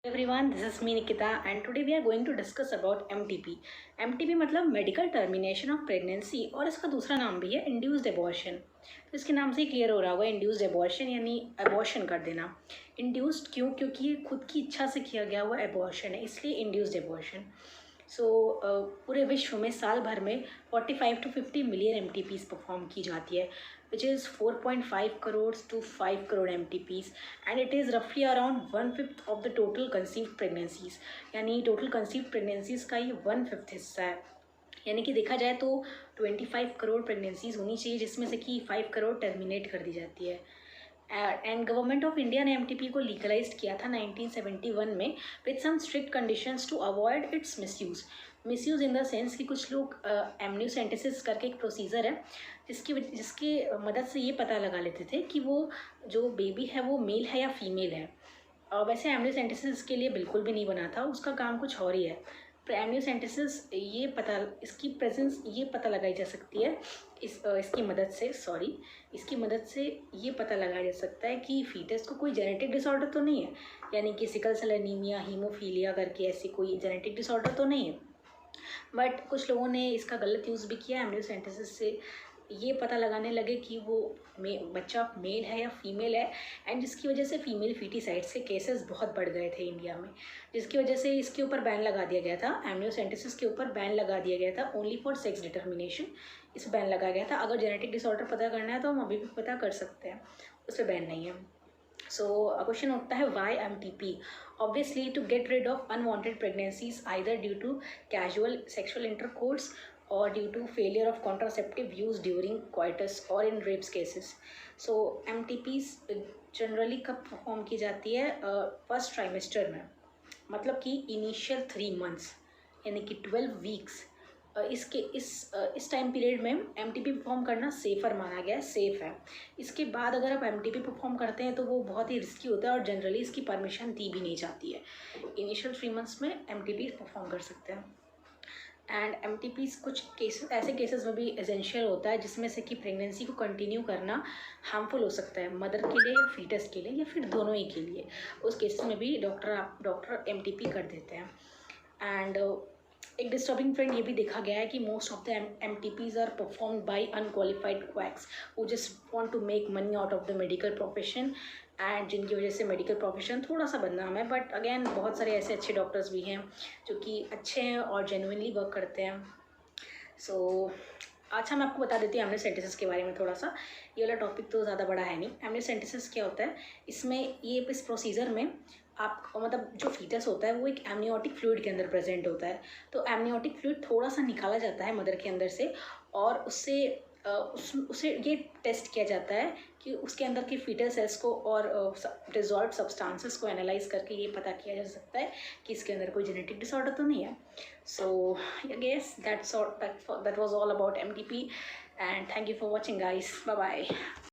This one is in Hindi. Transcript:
Everyone, this is me Nikita and today we are going to discuss about MTP. MTP मतलब मेडिकल टर्मिनेशन ऑफ प्रेगनेंसी और इसका दूसरा नाम भी है इंड्यूस्ड एबॉर्शन। तो इसके नाम से ही क्लियर हो रहा होगा, इंड्यूस्ड एबॉर्शन यानी एबॉर्शन कर देना। इंड्यूस्ड क्यों? क्योंकि ये खुद की इच्छा से किया गया हुआ एबॉर्शन है, इसलिए इंड्यूस्ड एबॉर्शन। सो पूरे विश्व में साल भर में 45 to 50 मिलियन MTPs परफॉर्म की जाती है, which is 4.5 crores to 5 crore MTPs and it is roughly around 1/5 of the total conceived pregnancies। यानी टोटल कंसीव्ड प्रेगनेंसीज का ये 1/5 हिस्सा है। यानी कि देखा जाए तो 25 करोड़ प्रेगनेंसीज होनी चाहिए, जिसमें से कि 5 करोड़ टर्मिनेट कर दी जाती है। एंड गवर्नमेंट ऑफ इंडिया ने MTP को लीगलाइज किया था 1971 में with some strict conditions to avoid its misuse. Misuse in the sense कि कुछ लोग एमनियोसेंटेसिस करके एक प्रोसीजर है जिसकी मदद से ये पता लगा लेते थे कि वो जो बेबी है वो मेल है या फीमेल है। वैसे एमनियोसेंटेसिस के लिए बिल्कुल भी नहीं बना था, उसका काम कुछ और ही है। एमनियोसेंटेसिस इसकी प्रेजेंस ये पता लगाई जा सकती है इसकी मदद से ये पता लगाया जा सकता है कि फीटस को कोई जेनेटिक डिसऑर्डर तो नहीं है, यानी कि सिकल सेल एनीमिया, हीमोफीलिया करके ऐसी कोई जेनेटिक डिसऑर्डर तो नहीं है। बट कुछ लोगों ने इसका गलत यूज़ भी किया। एमनियोसेंटेसिस से ये पता लगाने लगे कि वो बच्चा मेल है या फीमेल है, एंड जिसकी वजह से फीमेल फीटिसाइड्स के केसेस बहुत बढ़ गए थे इंडिया में, जिसकी वजह से इसके ऊपर बैन लगा दिया गया था। एमनियोसेंटेसिस के ऊपर बैन लगा दिया गया था ओनली फॉर सेक्स डिटर्मिनेशन। इस बैन लगाया गया था। अगर जेनेटिक डिसऑर्डर पता करना है तो हम अभी भी पता कर सकते हैं, उस पर बैन नहीं है। सो क्वेश्चन उठता है Y MTP? Obviously to get rid of unwanted pregnancies either due to casual sexual intercourse or due to failure of contraceptive use during coitus or in rapes cases. So MTPs generally कब परफॉर्म की जाती है? फर्स्ट ट्राइमेस्टर में, मतलब कि इनिशियल 3 months यानी कि 12 वीक्स। इस टाइम पीरियड में MTP परफॉर्म करना सेफ़र माना गया है, सेफ़ है। इसके बाद अगर आप MTP परफॉर्म करते हैं तो वो बहुत ही रिस्की होता है और जनरली इसकी परमिशन दी भी नहीं जाती है। इनिशियल 3 months में MTP परफॉर्म कर सकते हैं। एंड MTPs कुछ केसेस ऐसे केसेस में भी एसेंशियल होता है जिसमें से कि प्रेगनेंसी को कंटिन्यू करना हार्मफुल हो सकता है, मदर के लिए या फीटस के लिए या फिर दोनों ही के लिए। उस केसेस में भी डॉक्टर MTP कर देते हैं। एंड एक डिस्टर्बिंग ट्रेंड ये भी देखा गया है कि most of the MTPs are performed by unqualified quacks who just want to make money out of the medical profession, and जिनकी वजह से मेडिकल प्रोफेशन थोड़ा सा बदनाम है। बट अगेन बहुत सारे ऐसे अच्छे डॉक्टर्स भी हैं जो कि अच्छे हैं और जेन्युइनली वर्क करते हैं। सो अच्छा, मैं आपको बता देती हूँ एमनियोसेंटेसिस के बारे में थोड़ा सा। ये वाला टॉपिक तो ज़्यादा बड़ा है नहीं। एमनियोसेंटेसिस क्या होता है? इस प्रोसीजर में आप मतलब जो फीटस होता है वो एक एमनियोटिक फ्लूइड के अंदर प्रेजेंट होता है। तो एमनियोटिक फ्लूइड थोड़ा सा निकाला जाता है मदर के अंदर से, और उसे ये टेस्ट किया जाता है कि उसके अंदर के फीटल सेल्स को और डिजॉल्व सब्सटेंसेस को एनालाइज करके ये पता किया जा सकता है कि इसके अंदर कोई जेनेटिक डिसऑर्डर तो नहीं है। So I guess that was all about MTP, and thank you for watching guys. Bye bye.